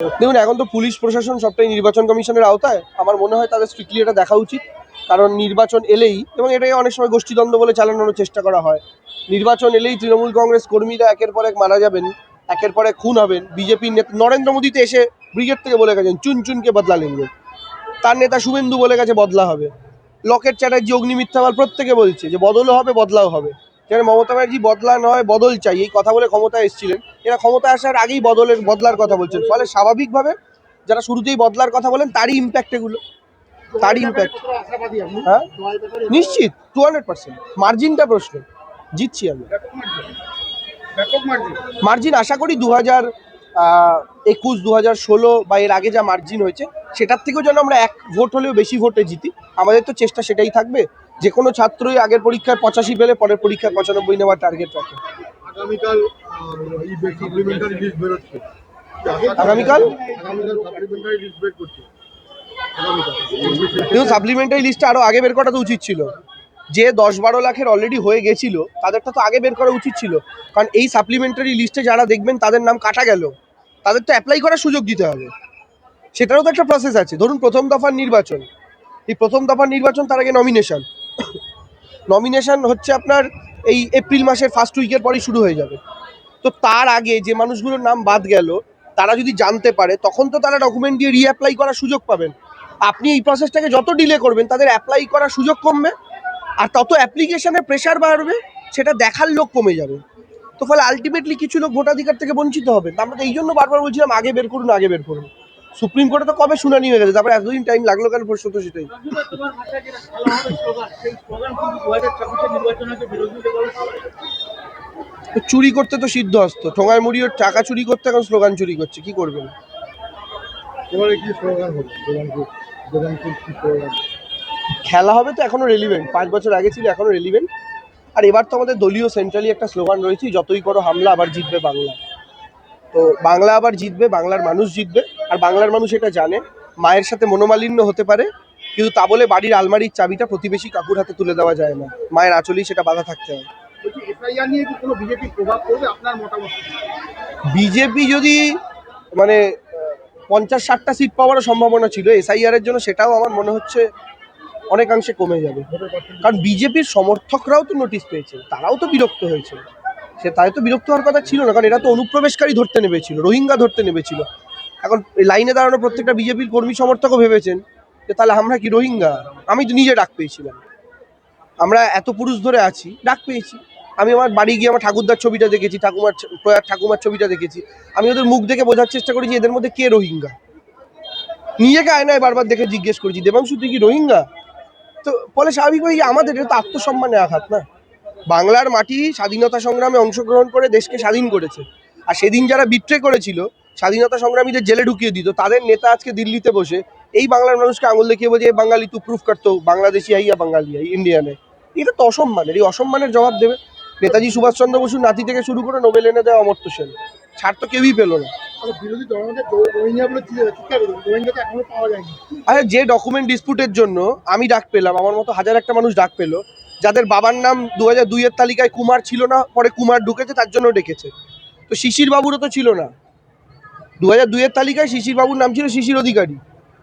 দেখুন, এখন তো পুলিশ প্রশাসন সবটাই নির্বাচন কমিশনের আওতায়। আমার মনে হয় তাদের স্ট্রিক্টলি এটা দেখা উচিত, কারণ নির্বাচন এলেই, এবং এটাকে অনেক সময় গোষ্ঠীদ্বন্দ্ব বলে চালানোর চেষ্টা করা হয়, নির্বাচন এলেই তৃণমূল কংগ্রেস কর্মীরা একের পর এক মারা যাবেন, একের পর এক খুন হবেন। বিজেপির নেতা নরেন্দ্র মোদী তো এসে ব্রিগেড থেকে বলে গেছেন চুন চুনকে বদলা লেঙ্গে। তার নেতা শুভেন্দু বলে গেছে বদলা হবে। লকেট চ্যাটার্জি, অগ্নি মিথ্যাপাল প্রত্যেকে বলছে যে বদলও হবে, বদলাও হবে। যেখানে মমতা ব্যানার্জি বদলা নয় বদল চাই এই কথা বলে ক্ষমতায় এসেছিলেন, এরা ক্ষমতা আসার আগেই বদলার কথা বলছেন। ফলে স্বাভাবিকভাবে যারা শুরুতেই বদলার কথা বলেন তারই ইম্প্যাক্ট এগুলো, তারই ইম্প্যাক্ট। হ্যাঁ, নিশ্চিত 200%। মার্জিনটা প্রশ্ন, জিতছি আমি। মার্জিন আশা করি 2021, 2016 বা এর আগে যা মার্জিন হয়েছে সেটার থেকেও যেন আমরা এক ভোট হলেও বেশি ভোটে জিতি। আমাদের তো চেষ্টা সেটাই থাকবে। যে কোনো ছাত্রই আগের পরীক্ষায় 85 পেলে পরের পরীক্ষায় 95 নেওয়ার টার্গেট রাখে। আগামীকাল সাপ্লিমেন্টারি লিস্ট বেরোচ্ছে। আগামীকাল সাপ্লিমেন্টারি লিস্ট বের করছে। কিন্তু সাপ্লিমেন্টারি লিস্টটা আরও আগে বের করা তো উচিত ছিল। যে 10-12 লাখের অলরেডি হয়ে গেছিল তাদেরটা তো আগে বের করা উচিত ছিল, কারণ এই সাপ্লিমেন্টারি লিস্টে যারা দেখবেন তাদের নাম কাটা গেল, তাদের তো অ্যাপ্লাই করার সুযোগ দিতে হবে। সেটারও তো একটা প্রসেস আছে। ধরুন প্রথম দফার নির্বাচন, এই প্রথম দফার নির্বাচন, তার আগে নমিনেশন হচ্ছে আপনার এই এপ্রিল মাসের ফার্স্ট উইকের পরেই শুরু হয়ে যাবে। তো তার আগে যে মানুষগুলোর নাম বাদ গেল তারা যদি জানতে পারে তখন তো তারা ডকুমেন্ট দিয়ে রিঅ্যাপ্লাই করার সুযোগ পাবেন। আপনি এই প্রসেসটাকে যত ডিলে করবেন তাদের অ্যাপ্লাই করার সুযোগ কমবে, আর তত অ্যাপ্লিকেশনের প্রেশার বাড়বে, সেটা দেখার লোক কমে যাবে। তো ফলে আলটিমেটলি কিছু লোক ভোটাধিকার থেকে বঞ্চিত হবে। আমরা তো এই জন্য বারবার বলছিলাম আগে বের করুন, আগে বের করুন। সুপ্রিম কোর্টে তো কবে শুনানি হয়ে গেছে, তারপরে এতদিন টাইম লাগলো কেন? প্রশ্ন তো সেটাই। চুরি করতে তো সিদ্ধহস্ত, ঠোঙায় মুড়িয়ে টাকা চুরি করতে এখন স্লোগান চুরি করছে, কি করবেন? এবারে কি স্লোগান হবে? খেলা হবে তো এখনো রেলিভেন্ট, 5 বছর আগে ছিল এখনো রেলিভেন্ট। আর এবার তো আমাদের দলীয় সেন্ট্রালি একটা স্লোগান রয়েছে, যতই করো হামলা আবার জিতবে বাংলা। তো বাংলা আবার জিতবে, বাংলার মানুষ জিতবে। আর বাংলার মানুষ এটা জানে, মায়ের সাথে মনোমালিন্য হতে পারে, কিন্তু তা বলে বাড়ির আলমারির চাবিটা প্রতিবেশী কাকুর হাতে তুলে দেওয়া যায় না। মায়ের আঁচলেই সেটা বাধা থাকতে হয়। বিজেপি যদি মানে 50-60টা সিট পাওয়ারও সম্ভাবনা ছিল এসআইআর এর জন্য, সেটাও আমার মনে হচ্ছে অনেকাংশে কমে যাবে। কারণ বিজেপির সমর্থকরাও তো নোটিশ পেয়েছে, তারাও তো বিরক্ত হয়েছে। তাই তো বিরক্ত হওয়ার কথা ছিল না, কারণ এরা তো অনুপ্রবেশকারী ধরতে নেমেছিল, রোহিঙ্গা ধরতে নেমেছিল। এখন লাইনে দাঁড়ানো প্রত্যেকটা বিজেপির কর্মী সমর্থকও ভেবেছেন যে তাহলে আমরা কি রোহিঙ্গা? আমি তো নিজে ডাক পেয়েছিলাম, আমরা এত পুরুষ ধরে আছি, ডাক পেয়েছি। আমি আমার বাড়ি গিয়ে আমার ঠাকুরদার ছবিটা দেখেছি, প্রয়াত ঠাকুমার ছবিটা দেখেছি। আমি ওদের মুখ দেখে বোঝার চেষ্টা করি যে এদের মধ্যে কে রোহিঙ্গা। নিজেকে আয়নায় বারবার দেখে জিজ্ঞেস করেছি, দেবাংশু তুই কি রোহিঙ্গা? তো ফলে স্বাভাবিকভাবেই আমাদের এটা তো আত্মসম্মানে আঘাত না? বাংলার মাটি স্বাধীনতা সংগ্রামে অংশগ্রহণ করে দেশকে স্বাধীন করেছে, আর সেদিন যারা বিট্রে করেছিল, স্বাধীনতা সংগ্রামীদের জেলে ঢুকিয়ে দিত, তাদের নেতা আজকে দিল্লিতে বসে এই বাংলার মানুষকে আঙুল দেখিয়ে বলছে বাঙালি তু প্রুফ করতো বাংলাদেশি আইয়া বাঙালি আই ইন্ডিয়ানে। এটা তো অসম্মানের, এই অসম্মানের জবাব দেবে নেতাজি সুভাষচন্দ্র বসুর নাতি থেকে শুরু করে নোবেল এনে দেওয়া অমর্ত্য সেন। ছাড় তো কেউই পেল না। আরে যে ডকুমেন্ট ডিসপুটের জন্য আমি ডাক পেলাম, আমার মতো হাজার একটা মানুষ ডাক পেলো, যাদের বাবার নাম 2002-এর তালিকায় কুমার ছিল না, পরে কুমার ঢুকেছে, তার জন্য ডেকেছে। তো শিশির বাবুরও তো ছিল না 2002-এর তালিকায়, শিশির বাবুর নাম ছিল শিশির অধিকারী।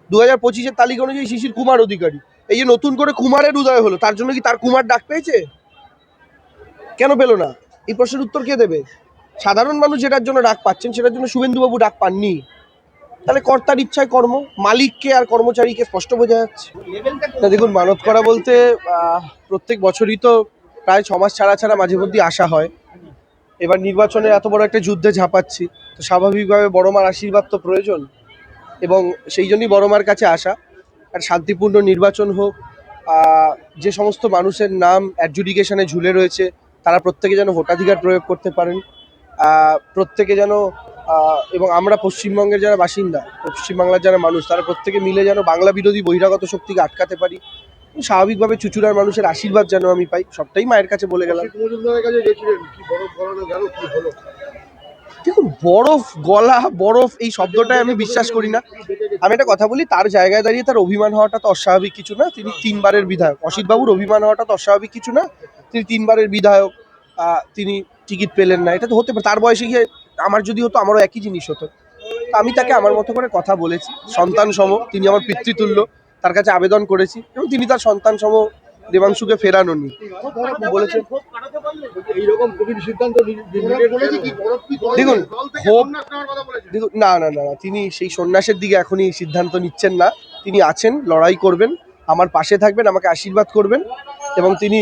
2025-এর তালিকা অনুযায়ী শিশির কুমার অধিকারী। এই যে নতুন করে কুমারের উদয় হলো, তার জন্য কি তার কুমার ডাক পেয়েছে? কেন পেল না? এই প্রশ্নের উত্তর কে দেবে? সাধারণ মানুষ যেটার জন্য ডাক পাচ্ছেন সেটার জন্য শুভেন্দুবাবু ডাক পাননি। তাহলে কর্তার ইচ্ছায় কর্ম, মালিককে আর কর্মচারীকে স্পষ্ট বোঝা যাচ্ছে। দেখুন, মানত করা বলতে প্রত্যেক বছরই তো প্রায় 6 মাস ছাড়া ছাড়া মাঝে মধ্যেই আসা হয়। এবার নির্বাচনে এত বড় একটা যুদ্ধে ঝাঁপাচ্ছি, তো স্বাভাবিকভাবে বড় মার আশীর্বাদ তো প্রয়োজন, এবং সেই জন্যই বড় মার কাছে আসা। আর শান্তিপূর্ণ নির্বাচন হোক, যে সমস্ত মানুষের নাম অ্যাডজুডিকেশনে ঝুলে রয়েছে তারা প্রত্যেকে যেন ভোটাধিকার প্রয়োগ করতে পারেন, প্রত্যেকে যেন এবং আমরা পশ্চিমবঙ্গের যারা বাসিন্দা, পশ্চিমবাংলার যারা মানুষ, তারা প্রত্যেকে মিলে যেন বাংলা বিরোধী বহিরাগত শক্তিকে আটকাতে পারি। স্বাভাবিকভাবে চুঁচুড়ার মানুষের আশীর্বাদ যেন আমি পাই, সবটাই মায়ের কাছে বলে গেলাম। দেখুন, বরফ গলা, বরফ এই শব্দটাই আমি বিশ্বাস করি না। আমি একটা কথা বলি, তার জায়গায় দাঁড়িয়ে তার অভিমান হওয়াটা তো অস্বাভাবিক কিছু না। তিনি 3বারের বিধায়ক, অসিতবাবুর অভিমান হওয়াটা তো অস্বাভাবিক কিছু না। তিনি 3বারের বিধায়ক, তিনি টিকিট পেলেন না, এটা তো হতে পারে। তার বয়সে গিয়ে আমার যদি হতো আমারও একই জিনিস হতো। তো আমি তাকে আমার মতো করে কথা বলেছি, সন্তান সম, তিনি আমার পিতৃতুল্য, তার কাছে আবেদন করেছি এবং তিনি তার সন্তান সম দেবাংশুকে ফেরানো নি বলেছেন। এইরকম কঠিন সিদ্ধান্ত দেখুন, দেখুন, না না না না, তিনি সেই সন্ন্যাসের দিকে এখনই সিদ্ধান্ত নিচ্ছেন না। তিনি আছেন, লড়াই করবেন, আমার পাশে থাকবেন, আমাকে আশীর্বাদ করবেন এবং তিনি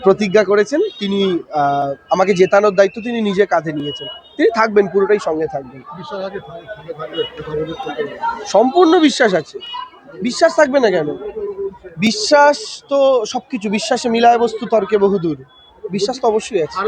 প্রতিজ্ঞা করেছেন, তিনি আমাকে জেতানোর দায়িত্ব তিনি নিজে কাঁধে নিয়েছেন। তিনি থাকবেন, পুরোটাই সঙ্গে থাকবেন। বিশ্বাস আছে সঙ্গে থাকবে, সহযোগিতা করতে পারবে। সম্পূর্ণ বিশ্বাস আছে। বিশ্বাস থাকবে না কেন? বিশ্বাস তো সবকিছু, বিশ্বাসে মিলায় বস্তু তর্কে বহুদূর। বিশ্বাস তো অবশ্যই আছে।